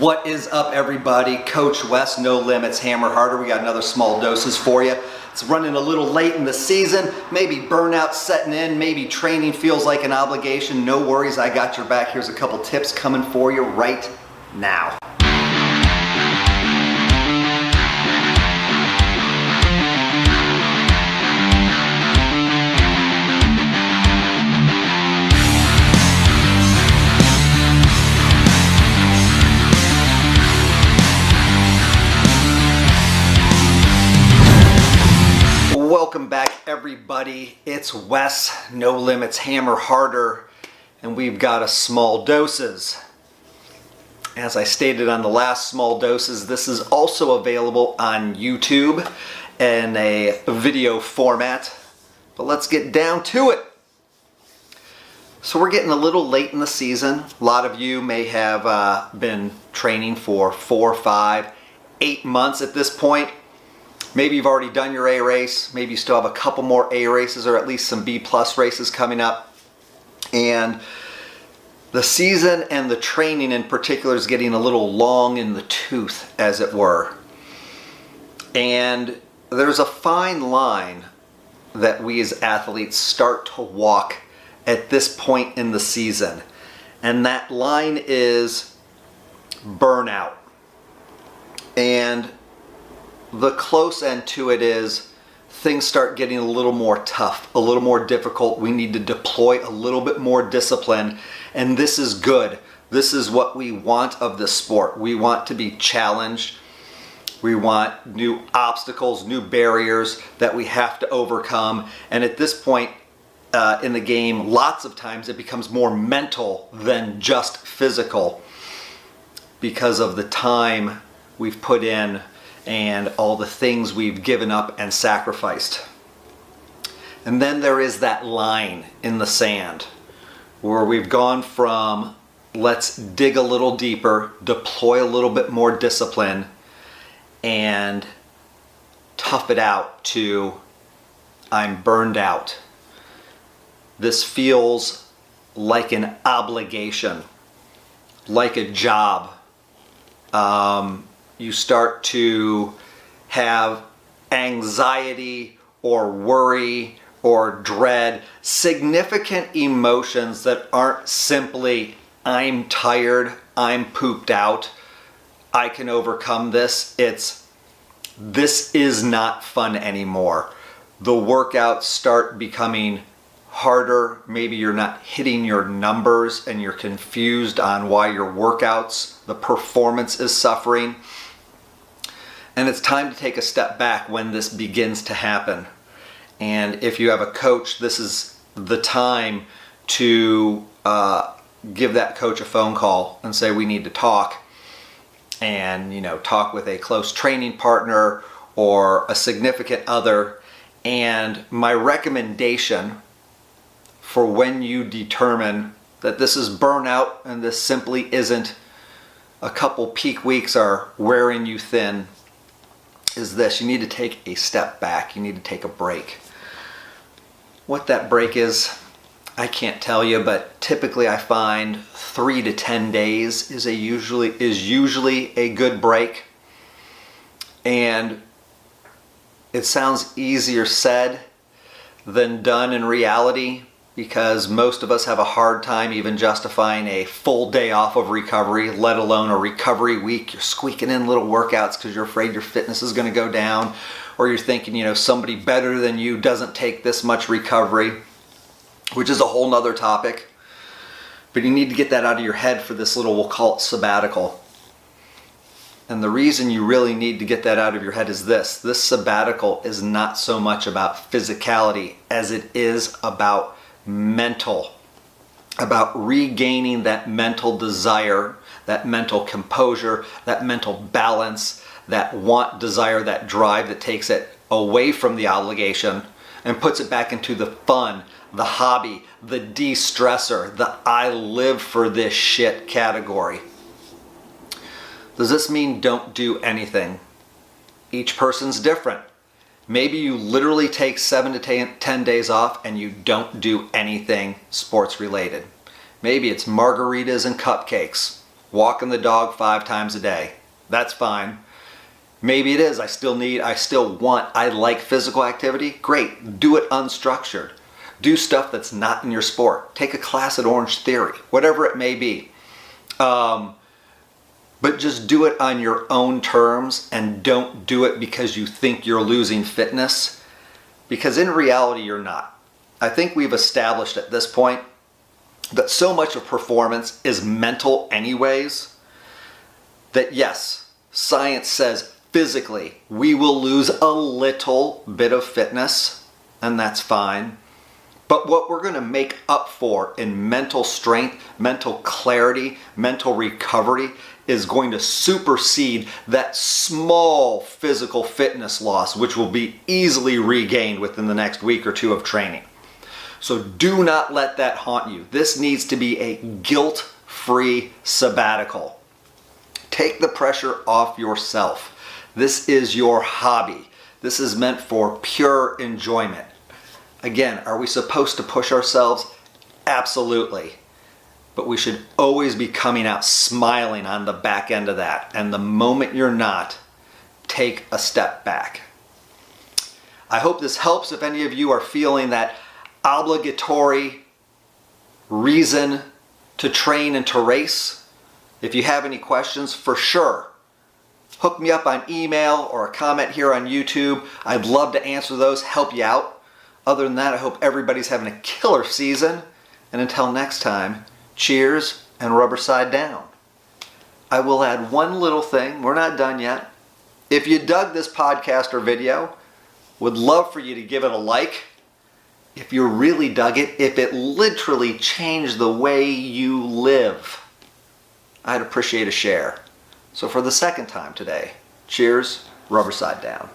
What is up, everybody? Coach Wes, No Limits, Hammer Harder. We got another small doses for you. It's running a little late in the season. Maybe burnout setting in. Maybe training feels like an obligation. No worries, I got your back. Here's a couple tips coming for you right now. Welcome back, everybody. It's Wes, No Limits, Hammer Harder, and we've got a small doses. As I stated on the last small doses, this is also available on YouTube in a video format, but let's get down to it. So we're getting a little late in the season. A lot of you may have been training for 4, 5, 8 months at this point. Maybe you've already done your A race, maybe you still have a couple more A races or at least some B plus races coming up. And the season and the training in particular is getting a little long in the tooth, as it were. And there's a fine line that we as athletes start to walk at this point in the season. And that line is burnout. And the close end to it is things start getting a little more tough, a little more difficult. We need to deploy a little bit more discipline, and this is good. This is what we want of the sport. We want to be challenged. We want new obstacles, new barriers that we have to overcome. And at this point in the game, lots of times it becomes more mental than just physical because of the time we've put in and all the things we've given up and sacrificed. And then there is that line in the sand where we've gone from let's dig a little deeper, deploy a little bit more discipline, and tough it out to I'm burned out. This feels like an obligation, like a job. You start to have anxiety or worry or dread, significant emotions that aren't simply, I'm tired, I'm pooped out, I can overcome this. It's, this is not fun anymore. The workouts start becoming harder. Maybe you're not hitting your numbers and you're confused on why your workouts, the performance is suffering. And it's time to take a step back when this begins to happen. And if you have a coach, this is the time to give that coach a phone call and say, we need to talk. And, talk with a close training partner or a significant other. And my recommendation for when you determine that this is burnout and this simply isn't, a couple peak weeks are wearing you thin, is this: you need to take a step back. You need to take a break. What that break is, I can't tell you, but typically I find 3 to 10 days is usually a good break. And it sounds easier said than done in reality, because most of us have a hard time even justifying a full day off of recovery, let alone a recovery week. You're squeaking in little workouts because you're afraid your fitness is going to go down, or you're thinking, somebody better than you doesn't take this much recovery, which is a whole nother topic. But you need to get that out of your head for this little, we'll call it sabbatical. And the reason you really need to get that out of your head is this: this sabbatical is not so much about physicality as it is about mental, about regaining that mental desire, that mental composure, that mental balance, that want, desire, that drive that takes it away from the obligation and puts it back into the fun, the hobby, the de-stressor, the I live for this shit category. Does this mean don't do anything? Each person's different. Maybe you literally take 7 to 10 days off and you don't do anything sports related. Maybe it's margaritas and cupcakes. walking the dog 5 times a day. That's fine. Maybe it is, I like physical activity. Great, do it unstructured. Do stuff that's not in your sport. Take a class at Orange Theory, whatever it may be. But just do it on your own terms, and don't do it because you think you're losing fitness, because in reality you're not. I think we've established at this point that so much of performance is mental anyways, that yes, science says physically we will lose a little bit of fitness, and that's fine. But what we're going to make up for in mental strength, mental clarity, mental recovery is going to supersede that small physical fitness loss, which will be easily regained within the next week or 2 of training. So do not let that haunt you. This needs to be a guilt-free sabbatical. Take the pressure off yourself. This is your hobby. This is meant for pure enjoyment. Again, are we supposed to push ourselves? Absolutely. But we should always be coming out smiling on the back end of that. And the moment you're not, take a step back. I hope this helps if any of you are feeling that obligatory reason to train and to race. If you have any questions, for sure, hook me up on email or a comment here on YouTube. I'd love to answer those, help you out. Other than that, I hope everybody's having a killer season. And until next time, cheers and rubber side down. I will add one little thing. We're not done yet. If you dug this podcast or video, would love for you to give it a like. If you really dug it, if it literally changed the way you live, I'd appreciate a share. So for the second time today, cheers, rubber side down.